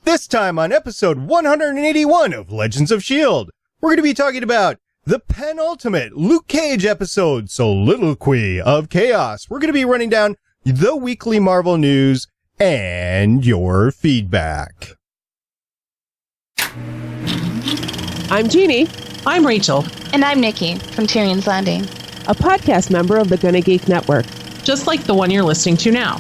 This time on episode 181 of Legends of S.H.I.E.L.D., we're going to be talking about the penultimate Luke Cage episode, Soliloquy of Chaos. We're going to be running down the weekly Marvel news and your feedback. I'm Jeannie. I'm Rachel. And I'm Nikki from Tyrion's Landing, a podcast member of the Gonna Geek Network. Just like the one you're listening to now.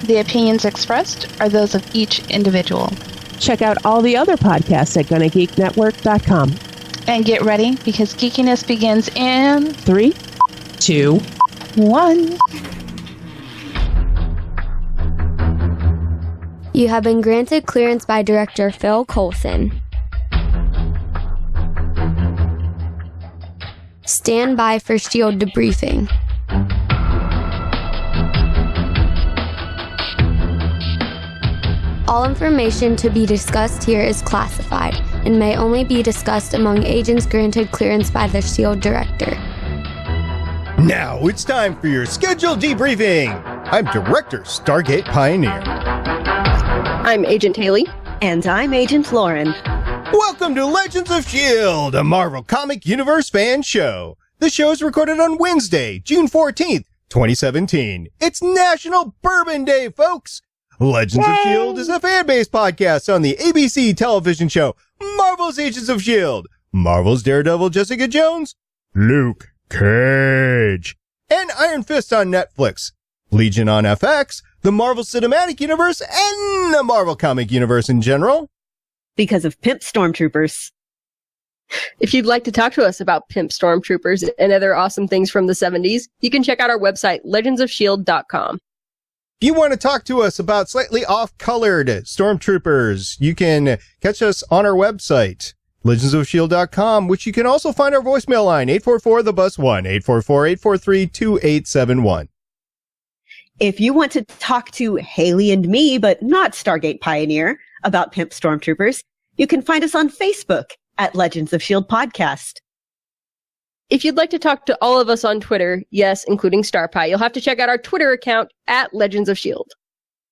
The opinions expressed are those of each individual. Check out all the other podcasts at GonnaGeekNetwork.com. And get ready, because geekiness begins in 3, 2, 1. You have been granted clearance by Director Phil Coulson. Stand by for S.H.I.E.L.D. debriefing. All information to be discussed here is classified and may only be discussed among agents granted clearance by the S.H.I.E.L.D. Director. Now it's time for your scheduled debriefing. I'm Director Stargate Pioneer. I'm Agent Haley. And I'm Agent Lauren. Welcome to Legends of S.H.I.E.L.D., a Marvel Comic Universe fan show. The show is recorded on Wednesday, June 14th, 2017. It's National Bourbon Day, folks. Legends of S.H.I.E.L.D. is a fan-based podcast on the ABC television show Marvel's Agents of S.H.I.E.L.D., Marvel's Daredevil Jessica Jones, Luke Cage, and Iron Fist on Netflix, Legion on FX, the Marvel Cinematic Universe, and the Marvel Comic Universe in general. Because of Pimp Stormtroopers. If you'd like to talk to us about Pimp Stormtroopers and other awesome things from the 70s, you can check out our website, legendsofshield.com. If you want to talk to us about slightly off-colored stormtroopers, you can catch us on our website, legendsofshield.com, which you can also find our voicemail line, 844-THE-BUS-1, 844-843-2871. If you want to talk to Haley and me, but not Stargate Pioneer, about Pimp Stormtroopers, you can find us on Facebook at Legends of S.H.I.E.L.D. Podcast. If you'd like to talk to all of us on Twitter, yes, including StarPie, you'll have to check out our Twitter account at Legends of S.H.I.E.L.D.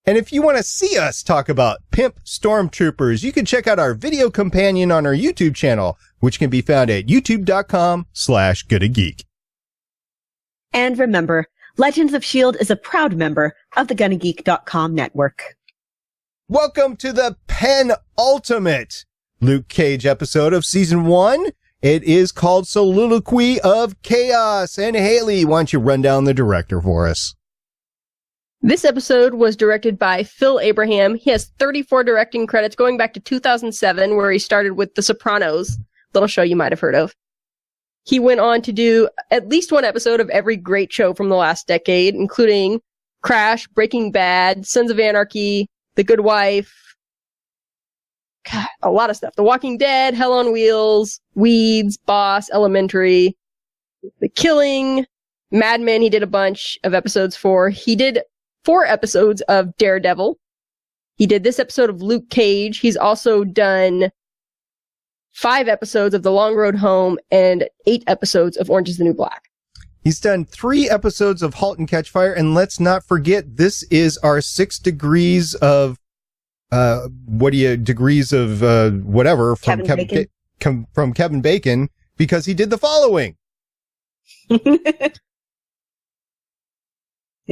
And if you want to see us talk about Pimp Stormtroopers, you can check out our video companion on our YouTube channel, which can be found at youtube.com/GonnaGeek. And remember, Legends of S.H.I.E.L.D. is a proud member of the GonnaGeek.com network. Welcome to the penultimate Luke Cage episode of Season 1. It is called Soliloquy of Chaos. And Haley, why don't you run down the director for us? This episode was directed by Phil Abraham. He has 34 directing credits going back to 2007, where he started with The Sopranos, little show you might have heard of. He went on to do at least one episode of every great show from the last decade, including Crash, Breaking Bad, Sons of Anarchy, The Good Wife, God, a lot of stuff. The Walking Dead, Hell on Wheels, Weeds, Boss, Elementary, The Killing, Mad Men he did a bunch of episodes for. He did 4 episodes of Daredevil. He did this episode of Luke Cage. He's also done 5 episodes of The Long Road Home and 8 episodes of Orange is the New Black. He's done 3 episodes of Halt and Catch Fire, and let's not forget, this is our 6 degrees of degrees of whatever from from Kevin Bacon, because he did the following. It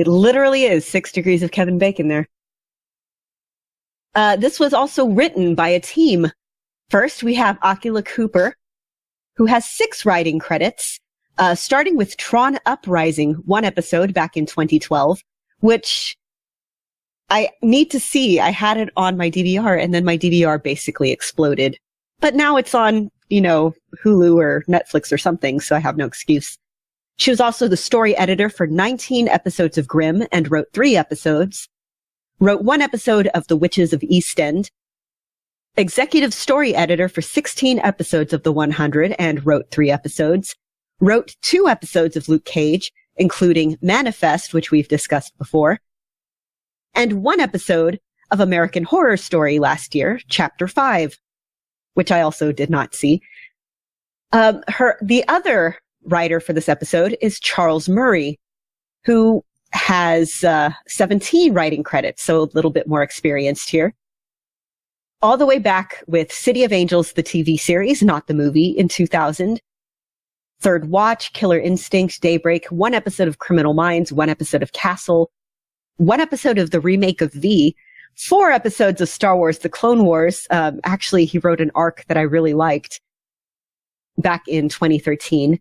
literally is 6 degrees of Kevin Bacon there. This was also written by a team. First, we have Akela Cooper, who has 6 writing credits, starting with Tron Uprising, 1 episode back in 2012, which I need to see. I had it on my DVR, and then my DVR basically exploded. But now it's on, Hulu or Netflix or something, so I have no excuse. She was also the story editor for 19 episodes of Grimm and wrote 3 episodes. Wrote 1 episode of The Witches of East End. Executive story editor for 16 episodes of The 100 and wrote 3 episodes. Wrote 2 episodes of Luke Cage, including Manifest, which we've discussed before. And 1 episode of American Horror Story last year, Chapter 5, which I also did not see. The other writer for this episode is Charles Murray, who has 17 writing credits, so a little bit more experienced here. all the way back with City of Angels, the TV series, not the movie, in 2000. Third Watch, Killer Instinct, Daybreak, 1 episode of Criminal Minds, 1 episode of Castle, 1 episode of the remake of V, 4 episodes of Star Wars, The Clone Wars. Actually, he wrote an arc that I really liked back in 2013.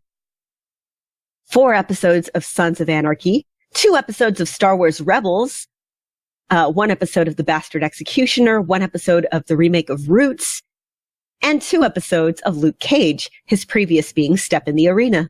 4 episodes of Sons of Anarchy, 2 episodes of Star Wars Rebels, 1 episode of The Bastard Executioner, 1 episode of the remake of Roots, and 2 episodes of Luke Cage, his previous being Step in the Arena.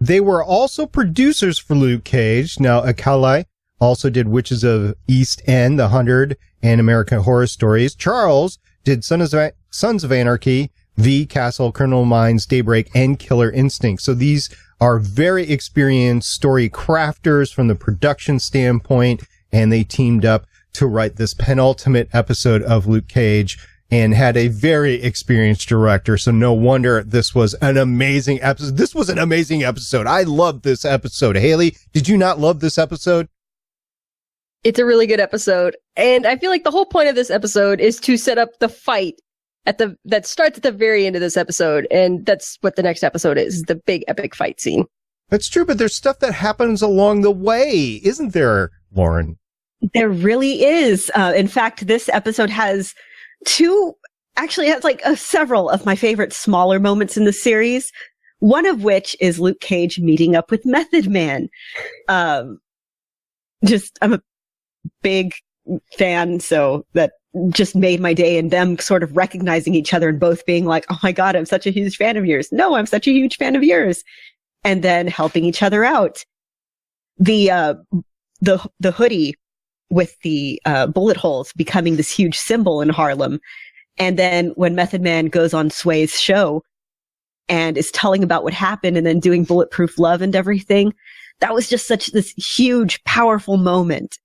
They were also producers for Luke Cage. Now, Akela also did Witches of East End, The 100, and American Horror Stories. Charles did Sons of Anarchy, V, Castle, Criminal Minds, Daybreak, and Killer Instinct. So these are very experienced story crafters from the production standpoint, and they teamed up to write this penultimate episode of Luke Cage and had a very experienced director. So no wonder this was an amazing episode. This was an amazing episode. I loved this episode. Haley, did you not love this episode? It's a really good episode. And I feel like the whole point of this episode is to set up the fight that starts at the very end of this episode. And that's what the next episode is, the big epic fight scene. That's true, but there's stuff that happens along the way, isn't there, Lauren? There really is. In fact, this episode has several of my favorite smaller moments in the series. One of which is Luke Cage meeting up with Method Man. I'm a big fan, so that just made my day, and them sort of recognizing each other and both being like, oh my God, I'm such a huge fan of yours. No, I'm such a huge fan of yours. And then helping each other out. The hoodie with the bullet holes becoming this huge symbol in Harlem. And then when Method Man goes on S.H.I.E.L.D's show and is telling about what happened and then doing Bulletproof Love and everything, that was just such this huge, powerful moment.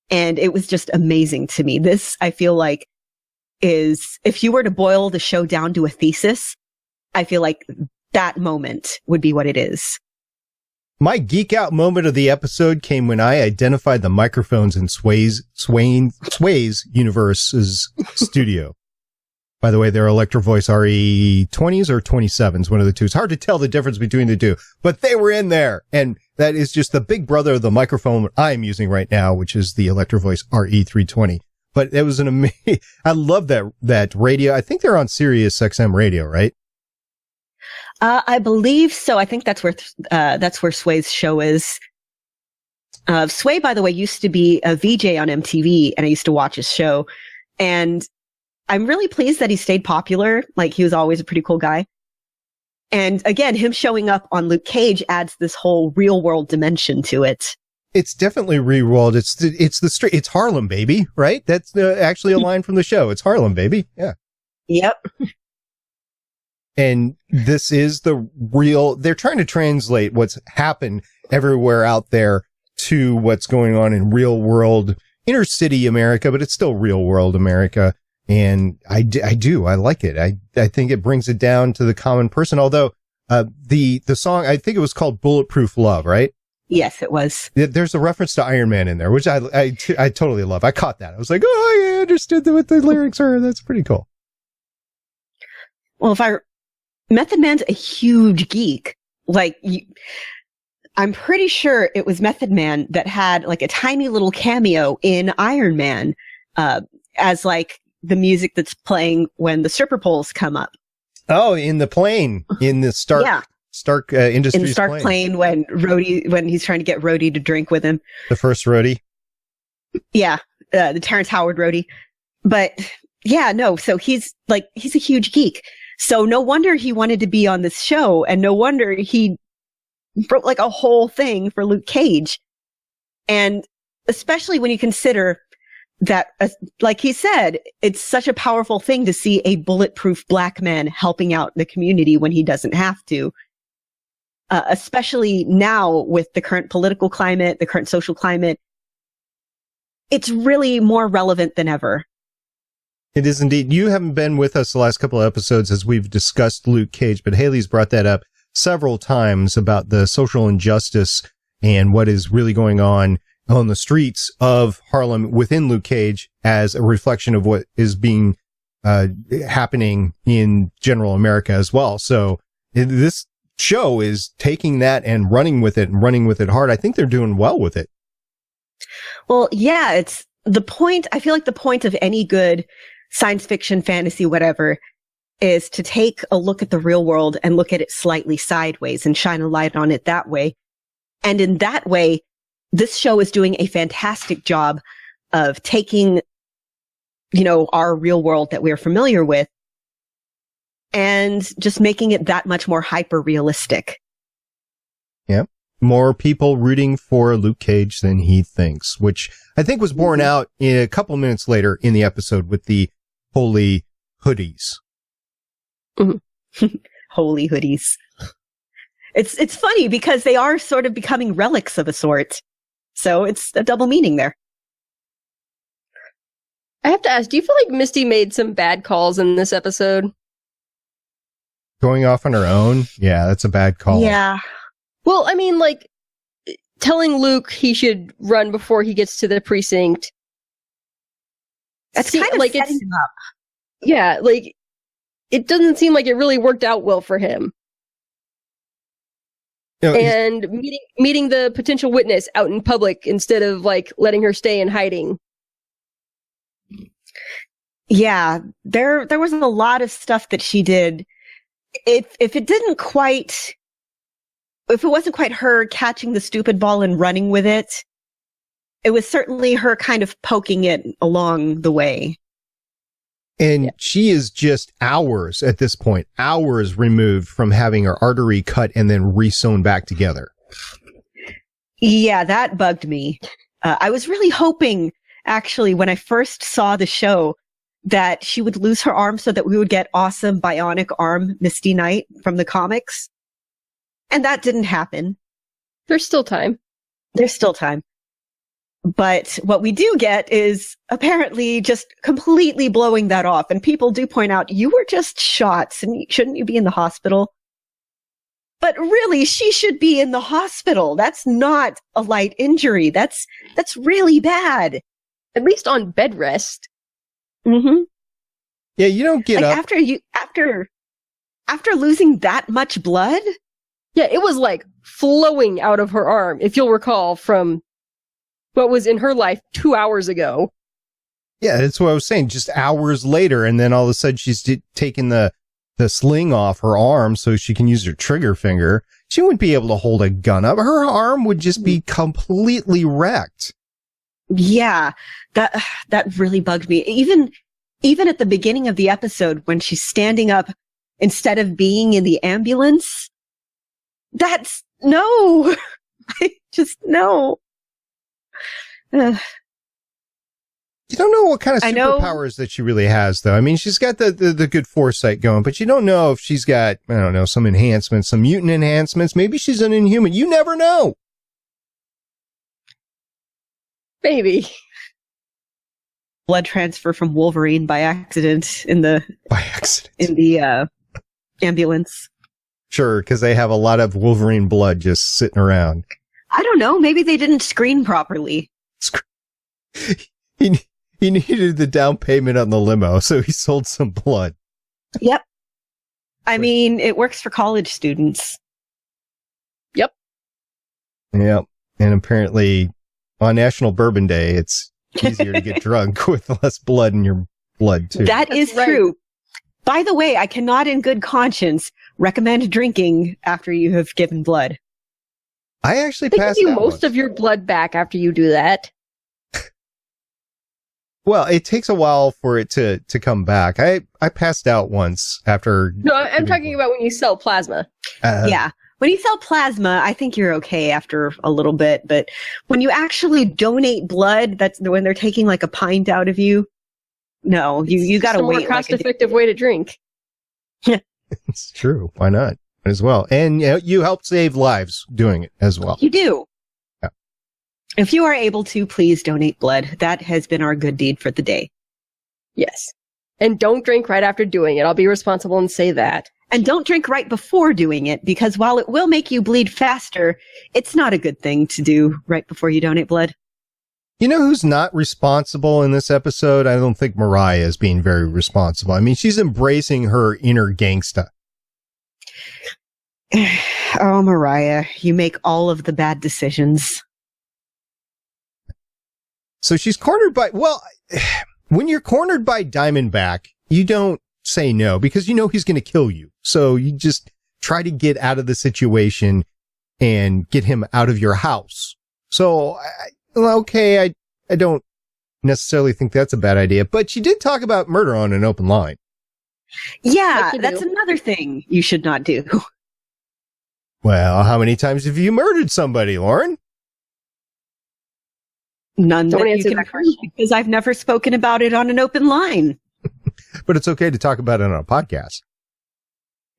And it was just amazing to me. This, I feel like, is, if you were to boil the show down to a thesis, I feel like that moment would be what it is. My geek out moment of the episode came when I identified the microphones in S.H.I.E.L.D's Universe's studio. By the way, they're Electro Voice RE20s or 27s, one of the two. It's hard to tell the difference between the two, but they were in there. And that is just the big brother of the microphone I'm using right now, which is the Electro Voice RE320. But it was an amazing, I love that radio. I think they're on Sirius XM radio, right? I believe so. I think that's where S.H.I.E.L.D's show is. S.H.I.E.L.D, by the way, used to be a VJ on MTV, and I used to watch his show. And I'm really pleased that he stayed popular. Like, he was always a pretty cool guy. And again, him showing up on Luke Cage adds this whole real world dimension to it. It's definitely real world. It's the street. It's Harlem, baby, right? That's actually a line from the show. It's Harlem, baby. Yeah. Yep. And this is the real, they're trying to translate what's happened everywhere out there to what's going on in real world, inner city America, but it's still real world America. And I like it. I think it brings it down to the common person. Although, the song, I think it was called Bulletproof Love, right? Yes, it was. There's a reference to Iron Man in there, which I totally love. I caught that. I was like, oh, I understood what the lyrics are. That's pretty cool. Well, Method Man's a huge geek. Like, I'm pretty sure it was Method Man that had like a tiny little cameo in Iron Man, as like the music that's playing when the stripper poles come up. Oh, in the plane, in the Stark Industries in the Stark plane when he's trying to get Rhodey to drink with him. The first Rhodey. Yeah, the Terrence Howard Rhodey. But yeah, no. So he's a huge geek. So no wonder he wanted to be on this show, and no wonder he wrote like a whole thing for Luke Cage. And especially when you consider that, like he said, it's such a powerful thing to see a bulletproof black man helping out the community when he doesn't have to. Especially now with the current political climate, the current social climate, it's really more relevant than ever. It is indeed. You haven't been with us the last couple of episodes as we've discussed Luke Cage, but Haley's brought that up several times about the social injustice and what is really going on on the streets of Harlem within Luke Cage as a reflection of what is being happening in general America as well. So this show is taking that and running with it hard. I think they're doing well with it. Well, yeah, it's the point. I feel like the point of any good science fiction, fantasy, whatever, is to take a look at the real world and look at it slightly sideways and shine a light on it that way. And in that way, this show is doing a fantastic job of taking, our real world that we're familiar with and just making it that much more hyper realistic. Yeah. More people rooting for Luke Cage than he thinks, which I think was borne out in a couple minutes later in the episode with the holy hoodies. Holy hoodies. It's funny because they are sort of becoming relics of a sort. So it's a double meaning there. I have to ask, do you feel like Misty made some bad calls in this episode? Going off on her own? Yeah, that's a bad call. Yeah. Well, I mean, like, telling Luke he should run before he gets to the precinct. That's kind of like setting him up. Yeah, like, it doesn't seem like it really worked out well for him. And meeting the potential witness out in public instead of, like, letting her stay in hiding. Yeah, there was a lot of stuff that she did. If it wasn't quite her catching the stupid ball and running with it, it was certainly her kind of poking it along the way. And she is just hours at this point, hours removed from having her artery cut and then re-sewn back together. Yeah, that bugged me. I was really hoping, actually, when I first saw the show, that she would lose her arm so that we would get awesome bionic arm Misty Knight from the comics. And that didn't happen. There's still time. But what we do get is apparently just completely blowing that off. And people do point out, you were just shots and shouldn't you be in the hospital? But really, she should be in the hospital. That's not a light injury. That's really bad. At least on bed rest. Mm-hmm. Yeah, you don't get up. After losing that much blood? Yeah, it was like flowing out of her arm, if you'll recall from what was in her life 2 hours ago. Yeah, that's what I was saying. Just hours later, and then all of a sudden she's taking the sling off her arm so she can use her trigger finger. She wouldn't be able to hold a gun up. Her arm would just be completely wrecked. Yeah, that really bugged me. Even at the beginning of the episode when she's standing up instead of being in the ambulance, that's no. I just no. You don't know what kind of superpowers that she really has, though. I mean, she's got the good foresight going, but you don't know if she's got, I don't know, some enhancements, some mutant enhancements. Maybe she's an Inhuman. You never know. Maybe. Blood transfer from Wolverine by accident in the ambulance. Sure, because they have a lot of Wolverine blood just sitting around. I don't know. Maybe they didn't screen properly. He needed the down payment on the limo, so he sold some blood. Yep. I mean, it works for college students. Yep. Yep. And apparently, on National Bourbon Day, it's easier to get drunk with less blood in your blood, too. That is true. By the way, I cannot in good conscience recommend drinking after you have given blood. I actually they passed give you out most once. of your blood back after you do that. Well, it takes a while for it to come back. I passed out once after... No, I'm talking about when you sell plasma. Yeah. When you sell plasma, I think you're okay after a little bit. But when you actually donate blood, that's when they're taking like a pint out of you. No, you got to wait. It's a more cost-effective way to drink. Yeah. It's true. Why not? As well. And you help save lives doing it as well. You do. Yeah. If you are able to, please donate blood. That has been our good deed for the day. Yes. And don't drink right after doing it. I'll be responsible and say that. And don't drink right before doing it, because while it will make you bleed faster, it's not a good thing to do right before you donate blood. You know who's not responsible in this episode? I don't think Mariah is being very responsible. I mean, she's embracing her inner gangsta. Oh, Mariah, you make all of the bad decisions. So she's cornered by, well, when you're cornered by Diamondback, you don't say no because you know he's going to kill you. So you just try to get out of the situation and get him out of your house. So, I don't necessarily think that's a bad idea, but she did talk about murder on an open line. Yeah, that's another thing you should not do. Well, how many times have you murdered somebody, Lauren? None Don't that you answer can that prove, question. because I've never spoken about it on an open line. But it's okay to talk about it on a podcast.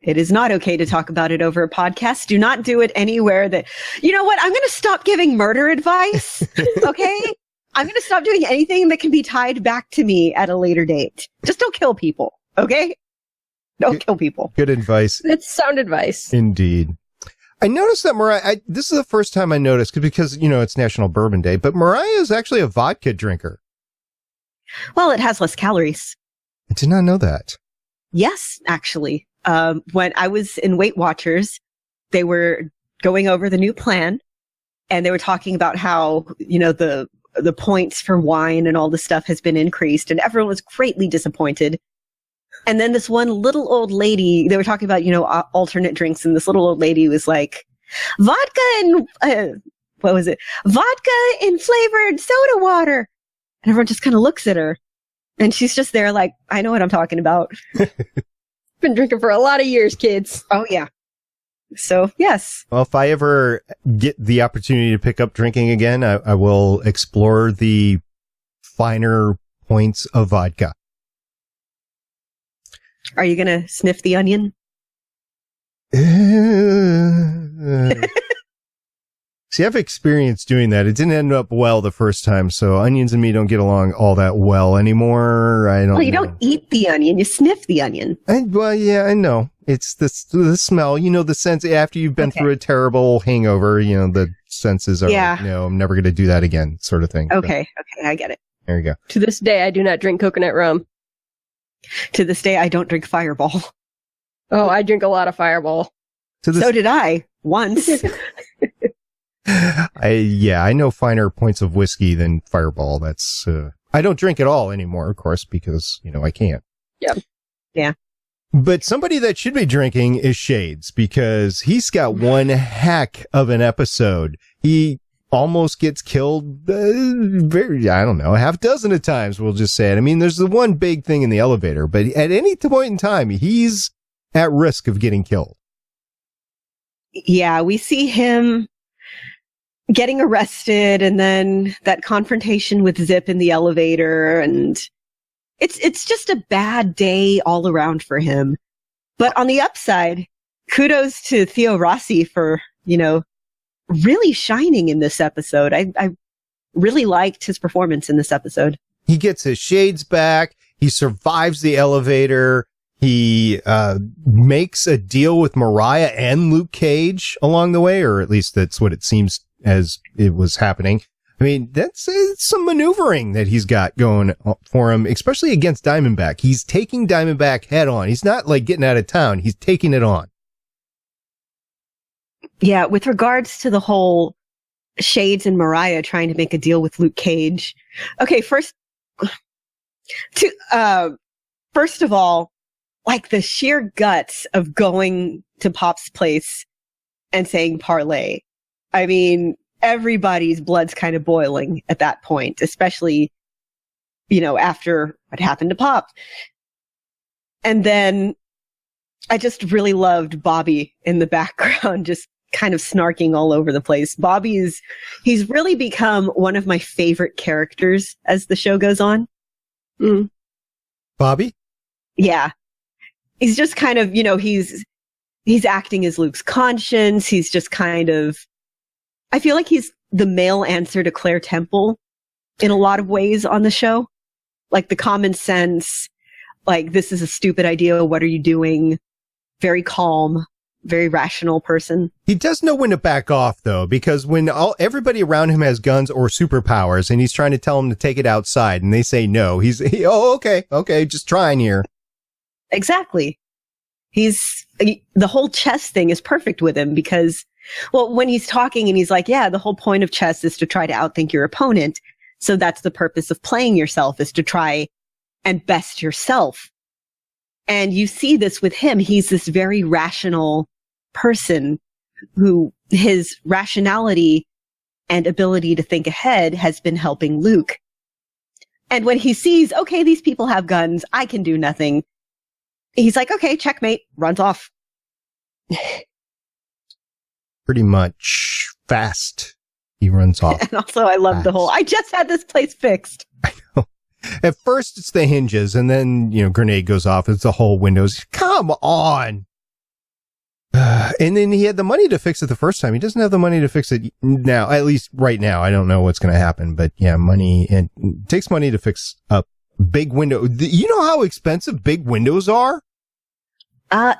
It is not okay to talk about it over a podcast. Do not do it anywhere that, you know what? I'm going to stop giving murder advice. Okay. I'm going to stop doing anything that can be tied back to me at a later date. Just don't kill people. Okay. Don't kill people. Good advice. It's sound advice. Indeed. I noticed that Mariah, this is the first time I noticed because, you know, it's National Bourbon Day, but Mariah is actually a vodka drinker. Well, it has less calories. I did not know that. Yes, actually. When I was in Weight Watchers, they were going over the new plan, and they were talking about how, you know, the points for wine and all this stuff has been increased, and everyone was greatly disappointed. And then this one little old lady, they were talking about, you know, alternate drinks, and this little old lady was like, vodka and, what was it? Vodka and flavored soda water. And everyone just kind of looks at her, and she's just there like, I know what I'm talking about. Been drinking for a lot of years, kids. Oh, yeah. So, yes. Well, if I ever get the opportunity to pick up drinking again, I will explore the finer points of vodka. Are you going to sniff the onion? See, I've experienced doing that. It didn't end up well the first time, so onions and me don't get along all that well anymore. Well, you don't eat the onion, you sniff the onion. Well, yeah, I know. It's the smell, you know, the sense after you've been through a terrible hangover, you know, the senses are, Yeah. you know, I'm never going to do that again, sort of thing. Okay, I get it. There you go. To this day, I do not drink coconut rum. To this day, I don't drink Fireball. Oh, I drink a lot of Fireball. So did I, once. I know finer points of whiskey than Fireball. That's, I don't drink at all anymore, of course, because, you know, I can't. Yep. Yeah. But somebody that should be drinking is Shades, because he's got one heck of an episode. He almost gets killed, I don't know, a half dozen of times, we'll just say it. I mean, there's the one big thing in the elevator, but at any point in time, he's at risk of getting killed. Yeah, we see him getting arrested, and then that confrontation with Zip in the elevator, and it's just a bad day all around for him. But on the upside, kudos to Theo Rossi for, you know, really shining in this episode. I really liked his performance in this episode. He gets his shades back. He survives the elevator. He makes a deal with Mariah and Luke Cage along the way, or at least that's what it seems as it was happening. I mean, that's some maneuvering that he's got going for him, especially against Diamondback. He's taking Diamondback head on. He's not like getting out of town. He's taking it on. Yeah, with regards to the whole Shades and Mariah trying to make a deal with Luke Cage. Okay, first of all, like the sheer guts of going to Pop's place and saying parlay. I mean, everybody's blood's kind of boiling at that point, especially, you know, after what happened to Pop. And then I just really loved Bobby in the background, just kind of snarking all over the place. He's really become one of my favorite characters as the show goes on. Mm. Bobby? Yeah. He's just kind of, you know, he's acting as Luke's conscience. He's just kind of, I feel like he's the male answer to Claire Temple in a lot of ways on the show. Like the common sense, like, this is a stupid idea. What are you doing? Very calm. very rational person. He does know when to back off, though, because when everybody around him has guns or superpowers, and he's trying to tell them to take it outside, and they say no, okay, just trying here. Exactly. The whole chess thing is perfect with him because, well, when he's talking and he's like, yeah, the whole point of chess is to try to outthink your opponent. So that's the purpose of playing yourself, is to try and best yourself. And you see this with him. He's this very rational person who his rationality and ability to think ahead has been helping Luke. And when he sees, okay, these people have guns, I can do nothing, he's like, okay, checkmate, runs off. Pretty much fast. He runs off. And also, I love the whole, I just had this place fixed. I know. At first, it's the hinges, and then, grenade goes off. It's the whole windows. Come on. And then he had the money to fix it the first time. He doesn't have the money to fix it now, at least right now. I don't know what's going to happen, but yeah, money, and it takes money to fix a big window. You know how expensive big windows are?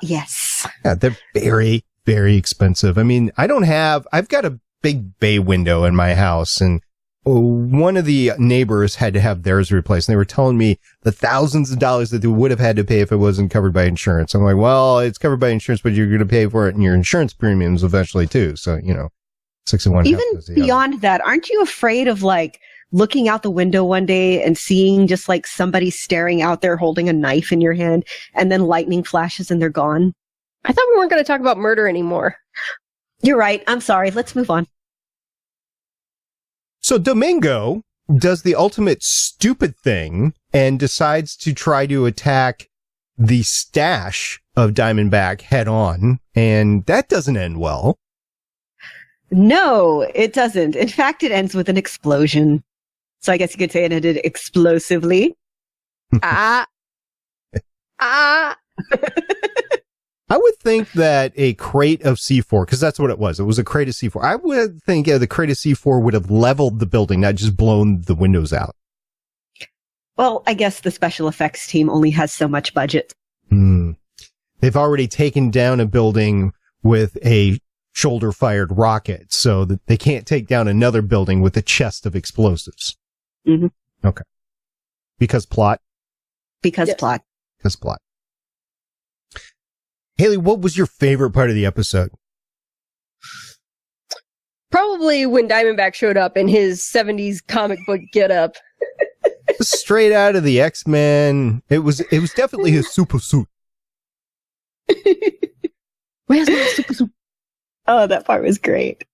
Yes. Yeah, they're very, very expensive. I mean, I've got a big bay window in my house, and one of the neighbors had to have theirs replaced. And they were telling me the thousands of dollars that they would have had to pay if it wasn't covered by insurance. I'm like, well, it's covered by insurance, but you're going to pay for it in your insurance premiums eventually too. So, 6 and 1. Even beyond that, aren't you afraid of like looking out the window one day and seeing just like somebody staring out there holding a knife in your hand, and then lightning flashes and they're gone? I thought we weren't going to talk about murder anymore. You're right. I'm sorry. Let's move on. So Domingo does the ultimate stupid thing and decides to try to attack the stash of Diamondback head on, and that doesn't end well. No, it doesn't. In fact, it ends with an explosion. So I guess you could say it ended explosively. I would think that a crate of C4, because that's what it was. It was a crate of C4. I would think the crate of C4 would have leveled the building, not just blown the windows out. Well, I guess the special effects team only has so much budget. They've already taken down a building with a shoulder-fired rocket, so that they can't take down another building with a chest of explosives. Mm-hmm. Okay. Because plot? Because plot. Because plot. Haley, what was your favorite part of the episode? Probably when Diamondback showed up in his 70s comic book getup. Straight out of the X-Men. It was definitely his super suit. Where's my super suit? Oh, that part was great.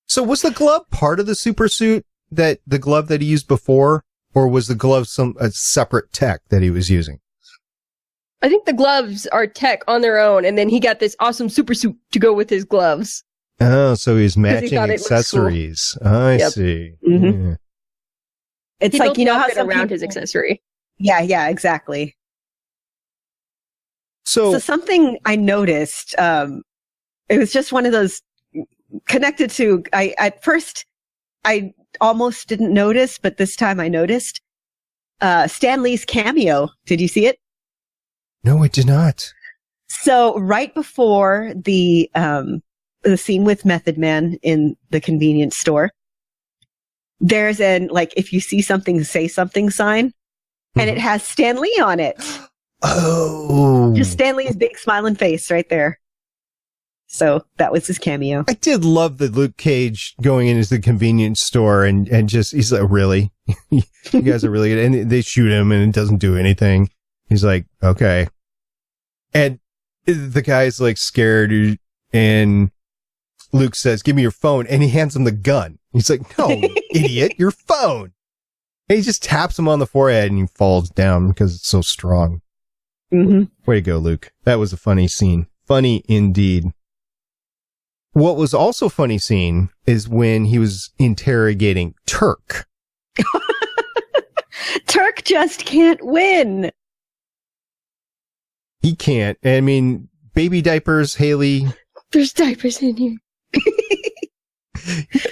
So was the glove part of the super suit, the glove that he used before, or was the glove a separate tech that he was using? I think the gloves are tech on their own, and then he got this awesome super suit to go with his gloves. Oh, so he's matching he accessories. Cool. I see. Mm-hmm. Yeah. It's like, how some around his accessory. Yeah, exactly. So something I noticed, it was just one of those connected to, at first I almost didn't notice, but this time I noticed, Stan Lee's cameo. Did you see it? No, I did not. So right before the scene with Method Man in the convenience store, there's if you see something, say something sign, and it has Stan Lee on it. Oh. Just Stan Lee's big smiling face right there. So that was his cameo. I did love the Luke Cage going into the convenience store and just, he's like, really? You guys are really good. And they shoot him and it doesn't do anything. He's like, okay. And the guy's like scared, and Luke says, give me your phone. And he hands him the gun. He's like, no, idiot, your phone. And he just taps him on the forehead and he falls down because it's so strong. Mm-hmm. Way to go, Luke. That was a funny scene. Funny indeed. What was also funny scene is when he was interrogating Turk. Turk just can't win. He can't. I mean, baby diapers, Haley. There's diapers in here.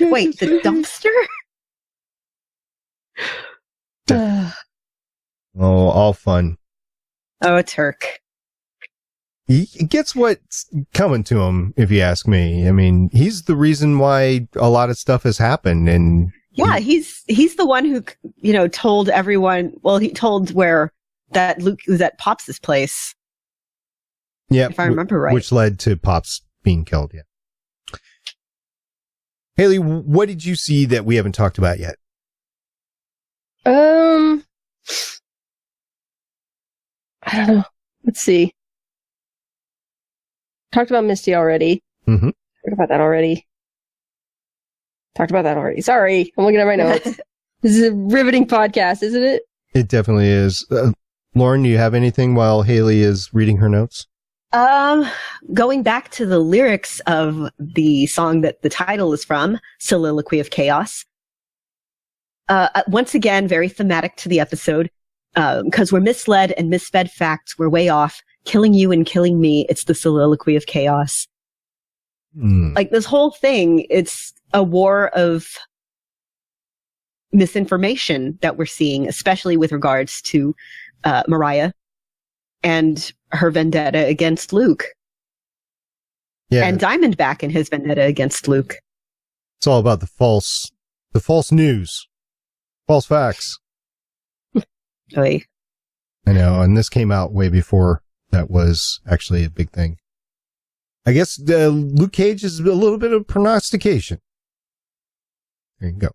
Wait, the dumpster? Oh, all fun. Oh, Turk. He gets what's coming to him, if you ask me. I mean, he's the reason why a lot of stuff has happened. And yeah, he's the one who, told everyone. Well, he told where that Luke was at Pops' place. Yeah, if I remember right, which led to Pops being killed. Yeah. Haley, what did you see that we haven't talked about yet? I don't know. Let's see. Talked about Misty already. Mm-hmm. Talked about that already. Sorry, I'm looking at my notes. This is a riveting podcast, isn't it? It definitely is. Lauren, do you have anything while Haley is reading her notes? Going back to the lyrics of the song that the title is from, Soliloquy of Chaos. Once again, very thematic to the episode, because we're misled and misfed facts. We're way off. Killing you and killing me. It's the Soliloquy of Chaos. Like this whole thing, it's a war of misinformation that we're seeing, especially with regards to Mariah and her vendetta against Luke. Yeah. And Diamondback and his vendetta against Luke. It's all about the false news, false facts. Oy. I know, and this came out way before that was actually a big thing. I guess Luke Cage is a little bit of prognostication. There you go.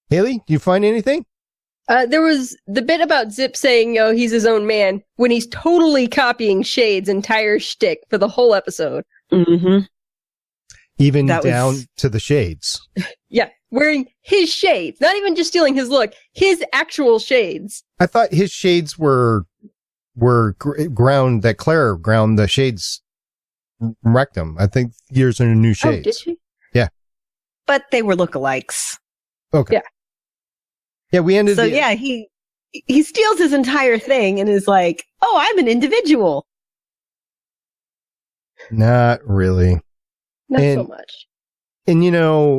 Haley, do you find anything? There was the bit about Zip saying, he's his own man, when he's totally copying S.H.I.E.L.D's entire shtick for the whole episode. Mm-hmm. Even down to the shades. Yeah, wearing his shades. Not even just stealing his look, his actual shades. I thought his shades were ground, that Claire ground the shades rectum. I think yours are new shades. Oh, did she? Yeah. But they were lookalikes. Okay. Yeah. Yeah, we ended. So he steals his entire thing and is like, "Oh, I'm an individual." Not really. Not so much. And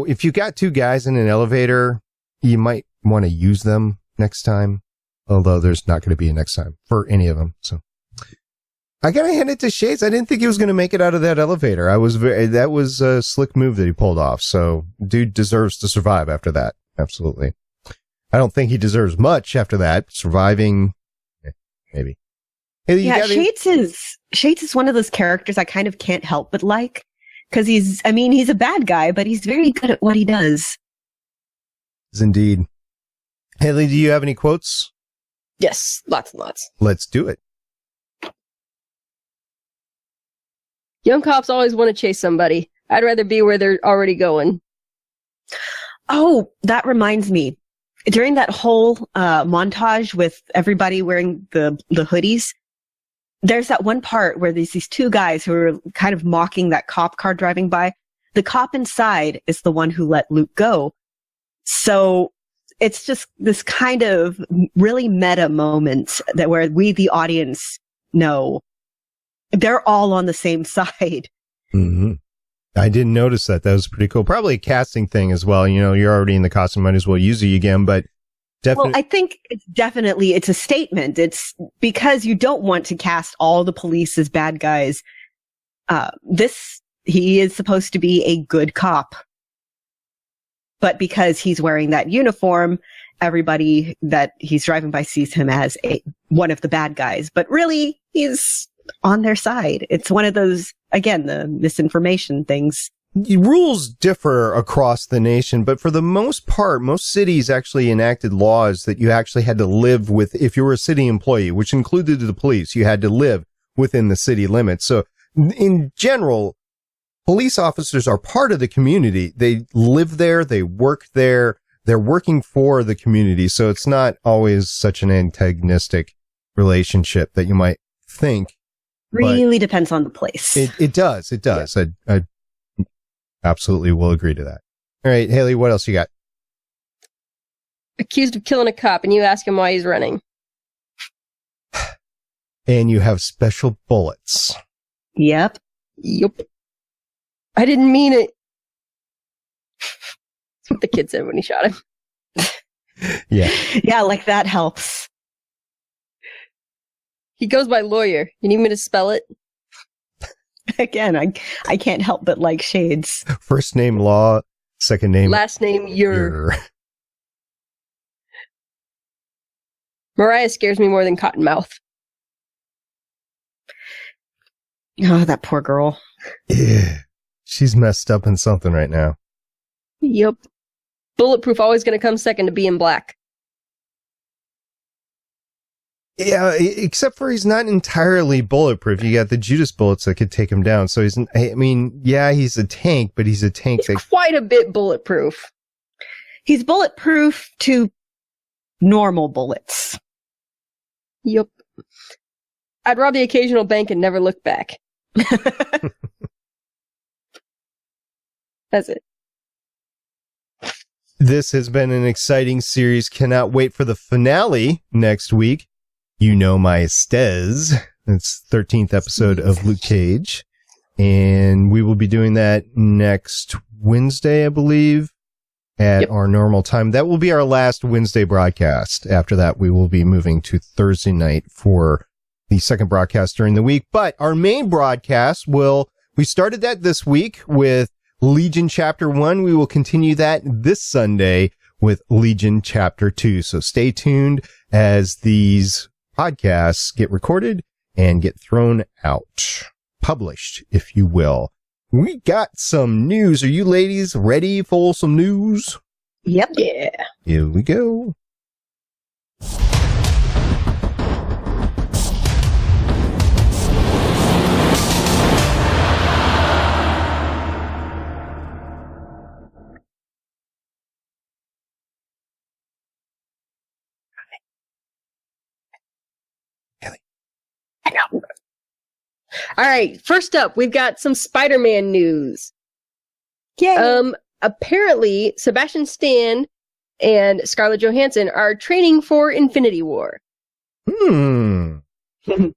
if you got two guys in an elevator, you might want to use them next time. Although there's not going to be a next time for any of them. So I gotta hand it to Shades. I didn't think he was going to make it out of that elevator. That was a slick move that he pulled off. So dude deserves to survive after that. Absolutely. I don't think he deserves much after that. Surviving, maybe. Hey, yeah, Shades is one of those characters I kind of can't help but like. Because he's a bad guy, but he's very good at what he does. Indeed. Haley, do you have any quotes? Yes, lots and lots. Let's do it. Young cops always want to chase somebody. I'd rather be where they're already going. Oh, that reminds me. During that whole montage with everybody wearing the hoodies, there's that one part where there's these two guys who are kind of mocking that cop car driving by. The cop inside is the one who let Luke go. So it's just this kind of really meta moment that where we, the audience, know they're all on the same side. Mm-hmm. I didn't notice that. That was pretty cool. Probably a casting thing as well. You're already in the costume, might as well use it again, but definitely. Well, I think it's a statement. It's because you don't want to cast all the police as bad guys. He is supposed to be a good cop. But because he's wearing that uniform, everybody that he's driving by sees him as one of the bad guys. But really, he's on their side. It's one of those, again, the misinformation things. Rules differ across the nation, but for the most part, most cities actually enacted laws that you actually had to live with. If you were a city employee, which included the police, you had to live within the city limits. So in general, police officers are part of the community. They live there, they work there, they're working for the community. So it's not always such an antagonistic relationship that you might think. Really depends on the place. It does. Yeah. I absolutely will agree to that. All right, Haley, what else you got? Accused of killing a cop, and you ask him why he's running. And you have special bullets. Yep. I didn't mean it. That's what the kid said when he shot him. Yeah. Yeah, like that helps. He goes by lawyer. You need me to spell it? Again, I can't help but like shades. First name Law, second name... Last name Yer. Mariah scares me more than Cottonmouth. Oh, that poor girl. Yeah. She's messed up in something right now. Yep. Bulletproof always going to come second to Being Black. Yeah, except for he's not entirely bulletproof. You got the Judas bullets that could take him down. So he's a tank, but he's a tank He's quite a bit bulletproof. He's bulletproof to normal bullets. Yep. I'd rob the occasional bank and never look back. That's it. This has been an exciting series. Cannot wait for the finale next week. You Know My Stez. It's 13th episode of Luke Cage. And we will be doing that next Wednesday, I believe, at our normal time. That will be our last Wednesday broadcast. After that, we will be moving to Thursday night for the second broadcast during the week. But our main broadcast we started that this week with Legion Chapter 1. We will continue that this Sunday with Legion Chapter 2. So stay tuned as these podcasts get recorded and get thrown out. Published, if you will. We got some news. Are you ladies ready for some news? Yep. Yeah. Here we go. All right. First up, we've got some Spider-Man news. Yay. Apparently, Sebastian Stan and Scarlett Johansson are training for Infinity War. Interesting.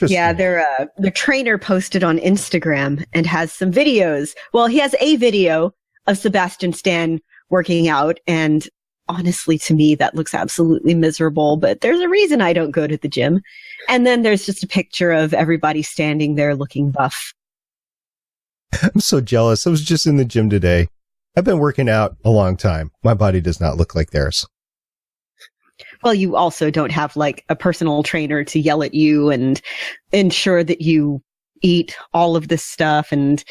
Yeah, their trainer posted on Instagram and has some videos. Well, he has a video of Sebastian Stan working out, and honestly, to me, that looks absolutely miserable, but there's a reason I don't go to the gym. And then there's just a picture of everybody standing there looking buff. I'm so jealous. I was just in the gym today. I've been working out a long time. My body does not look like theirs. Well, you also don't have like a personal trainer to yell at you and ensure that you eat all of this stuff and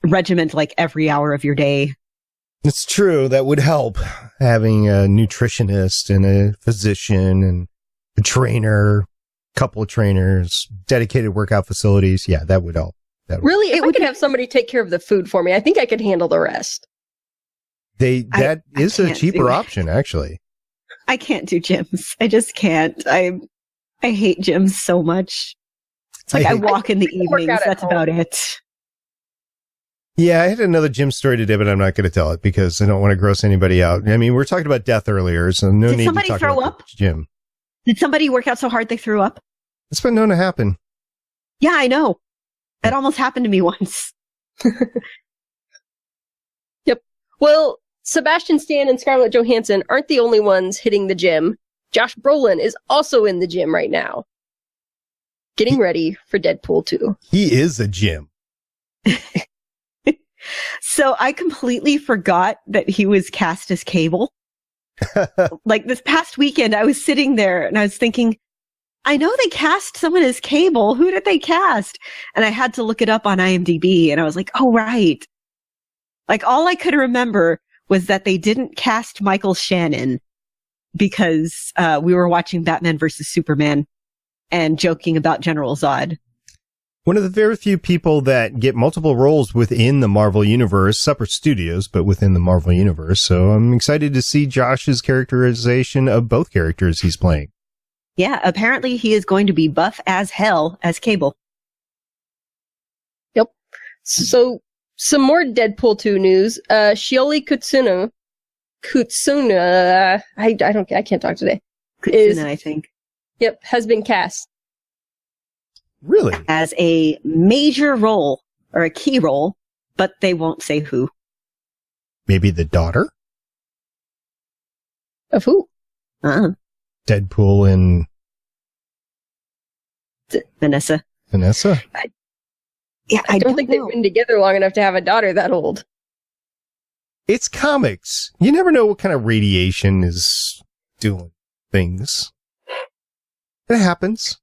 regiment like every hour of your day. It's true. That would help. Having a nutritionist and a physician and a trainer, couple of trainers, dedicated workout facilities. Yeah, that would help. Really, if I could have somebody take care of the food for me, I think I could handle the rest. That is a cheaper option, actually. I can't do gyms. I just can't. I hate gyms so much. It's like I walk in the evenings. That's about it. Yeah, I had another gym story today, but I'm not going to tell it because I don't want to gross anybody out. I mean, we were talking about death earlier, so no need to talk about Did somebody throw up? Gym. Did somebody work out so hard they threw up? It's been known to happen. Yeah, I know. That almost happened to me once. Yep. Well, Sebastian Stan and Scarlett Johansson aren't the only ones hitting the gym. Josh Brolin is also in the gym right now, getting ready for Deadpool 2. He is a gym. So I completely forgot that he was cast as Cable. Like this past weekend, I was sitting there and I was thinking, I know they cast someone as Cable. Who did they cast? And I had to look it up on IMDb and I was like, oh, right. Like all I could remember was that they didn't cast Michael Shannon because we were watching Batman versus Superman and joking about General Zod. One of the very few people that get multiple roles within the Marvel Universe, separate studios, but within the Marvel Universe. So I'm excited to see Josh's characterization of both characters he's playing. Yeah, apparently he is going to be buff as hell as Cable. Yep. So some more Deadpool 2 news. Shioli Kutsuna, I can't talk today. Kutsuna, I think. Yep, has been cast. Really? As a major role, or a key role, but they won't say who. Maybe the daughter? Of who? Deadpool and... Vanessa. Vanessa? Yeah, I don't think know. they've been together long enough to have a daughter that old. It's comics. You never know what kind of radiation is doing things. It happens.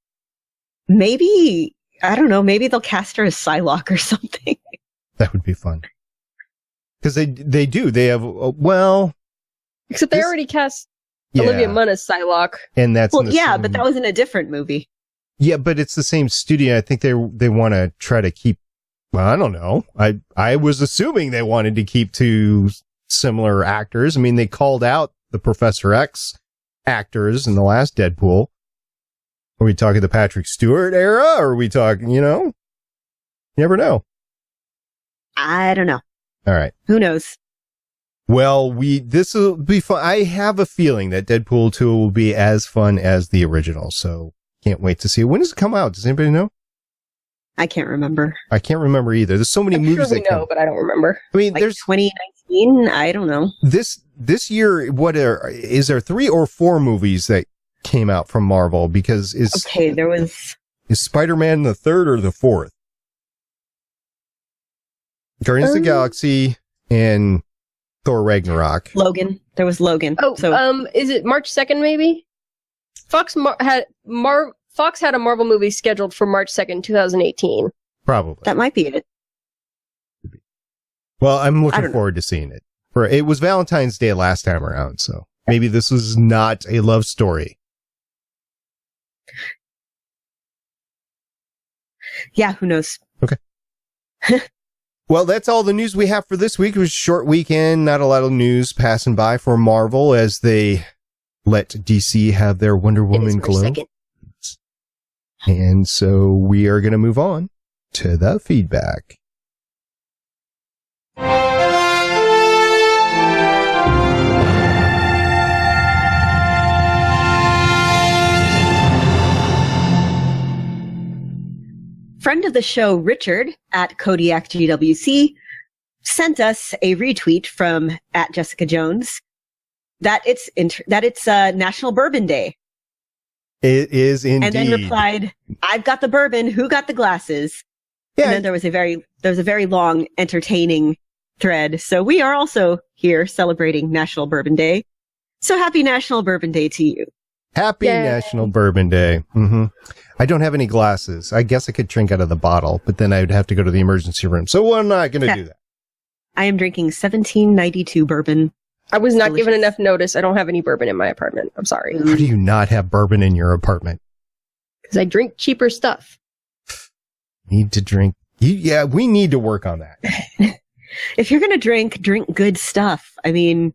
Maybe, I don't know, maybe they'll cast her as Psylocke or something. That would be fun. Because they do. They have, well... Except they already cast Olivia Munn as Psylocke. And that's well, yeah, but that was in a different movie. Yeah, but it's the same studio. I think they want to try to keep... Well, I don't know. I was assuming they wanted to keep two similar actors. I mean, they called out the Professor X actors in the last Deadpool. Are we talking the Patrick Stewart era? Or are we talking, you never know. I don't know. All right. Who knows? Well, this will be fun. I have a feeling that Deadpool 2 will be as fun as the original. So can't wait to see it. When does it come out? Does anybody know? I can't remember. I can't remember either. There's so many movies that know, but I don't remember. I mean, like there's 2019. I don't know. This year. Is there 3 or 4 movies that came out from Marvel? Because is Spider-Man the 3rd or the 4th? Guardians of the Galaxy and Thor Ragnarok. Logan. There was Logan. Oh, is it March 2nd? Maybe. Fox had a Marvel movie scheduled for March 2nd, 2018. Probably. That might be it. Well, I'm looking forward to seeing it. It was Valentine's Day last time around, so maybe this was not a love story. Yeah, who knows? Okay. Well, that's all the news we have for this week. It was a short weekend, not a lot of news passing by for Marvel as they let DC have their Wonder Woman glow. And so we are going to move on to the feedback. Friend of the show, Richard at Kodiak GWC, sent us a retweet from at Jessica Jones that it's National Bourbon Day. It is indeed. And then replied, "I've got the bourbon. Who got the glasses?" Yeah. And then there was a very long, entertaining thread. So we are also here celebrating National Bourbon Day. So happy National Bourbon Day to you. Happy National Bourbon Day. Mm-hmm. I don't have any glasses. I guess I could drink out of the bottle, but then I would have to go to the emergency room. So I'm not going to do that. I am drinking 1792 bourbon. I was not given enough notice. I don't have any bourbon in my apartment. I'm sorry. How do you not have bourbon in your apartment? Because I drink cheaper stuff. Need to drink. Yeah, we need to work on that. If you're going to drink good stuff. I mean.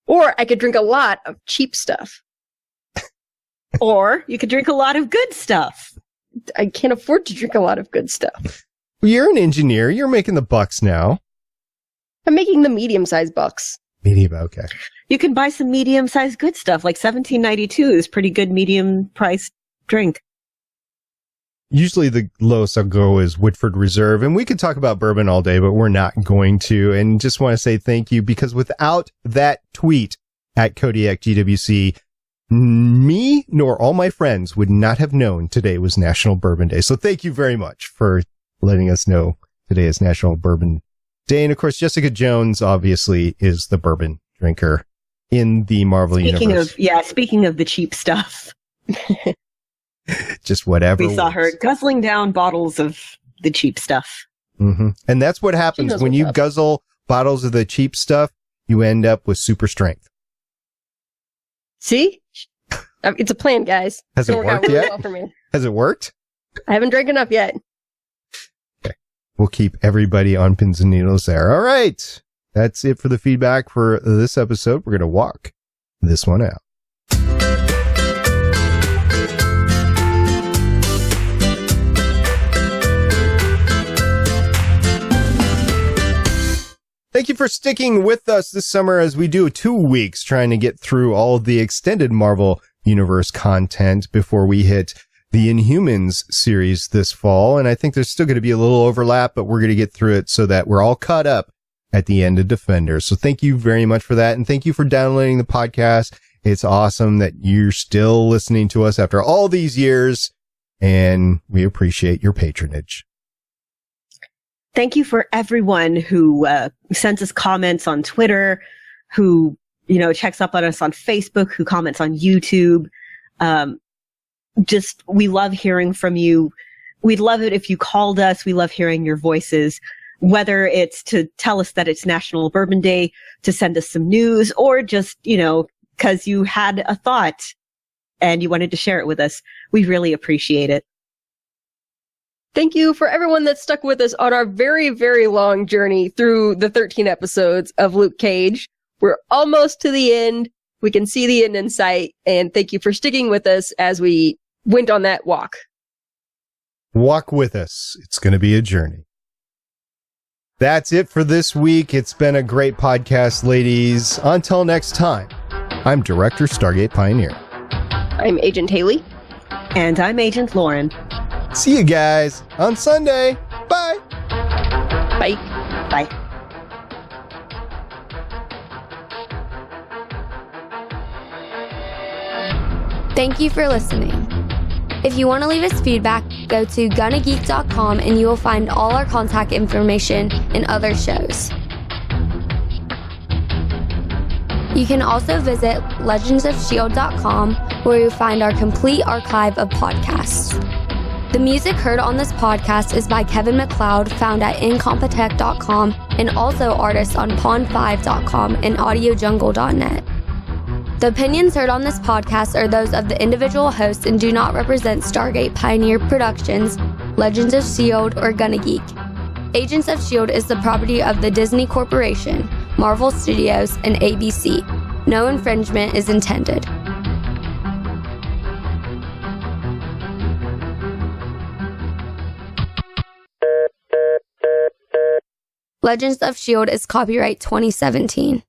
Or I could drink a lot of cheap stuff. Or you could drink a lot of good stuff. I can't afford to drink a lot of good stuff. Well, you're an engineer. You're making the bucks now. I'm making the medium-sized bucks. Medium, okay. You can buy some medium-sized good stuff. Like $17.92 is pretty good medium-priced drink. Usually the lowest I'll go is Woodford Reserve. And we could talk about bourbon all day, but we're not going to. And just want to say thank you, because without that tweet at Kodiak GWC, me nor all my friends would not have known today was National Bourbon Day. So thank you very much for letting us know today is National Bourbon Day. And of course, Jessica Jones obviously is the bourbon drinker in the Marvel universe. Speaking of the cheap stuff. Just whatever. We saw her guzzling down bottles of the cheap stuff. Mm-hmm. And that's what happens when you guzzle bottles of the cheap stuff. You end up with super strength. See? It's a plan, guys. Has it worked yet? Well for me. Has it worked? I haven't drank enough yet. Okay. We'll keep everybody on pins and needles there. All right. That's it for the feedback for this episode. We're going to walk this one out. Thank you for sticking with us this summer as we do 2 weeks trying to get through all of the extended Marvel Universe content before we hit the Inhumans series this fall. And I think there's still going to be a little overlap, but we're going to get through it so that we're all caught up at the end of Defenders. So thank you very much for that. And thank you for downloading the podcast. It's awesome that you're still listening to us after all these years, and we appreciate your patronage. Thank you for everyone who sends us comments on Twitter, who, checks up on us on Facebook, who comments on YouTube. We love hearing from you. We'd love it if you called us. We love hearing your voices, whether it's to tell us that it's National Bourbon Day, to send us some news, or just, because you had a thought and you wanted to share it with us. We really appreciate it. Thank you for everyone that stuck with us on our very, very long journey through the 13 episodes of Luke Cage. We're almost to the end. We can see the end in sight. And thank you for sticking with us as we went on that walk. Walk with us. It's going to be a journey. That's it for this week. It's been a great podcast, ladies. Until next time, I'm Director Stargate Pioneer. I'm Agent Haley. And I'm Agent Lauren. See you guys on Sunday. Bye. Bye. Bye. Thank you for listening. If you want to leave us feedback, go to gonnageek.com and you will find all our contact information and other shows. You can also visit legendsofshield.com where you'll find our complete archive of podcasts. The music heard on this podcast is by Kevin MacLeod, found at incompetech.com, and also artists on pond5.com and audiojungle.net. The opinions heard on this podcast are those of the individual hosts and do not represent Stargate Pioneer Productions, Legends of S.H.I.E.L.D, or Gonna Geek. Agents of S.H.I.E.L.D. is the property of the Disney Corporation, Marvel Studios, and ABC. No infringement is intended. Legends of S.H.I.E.L.D. is copyright 2017.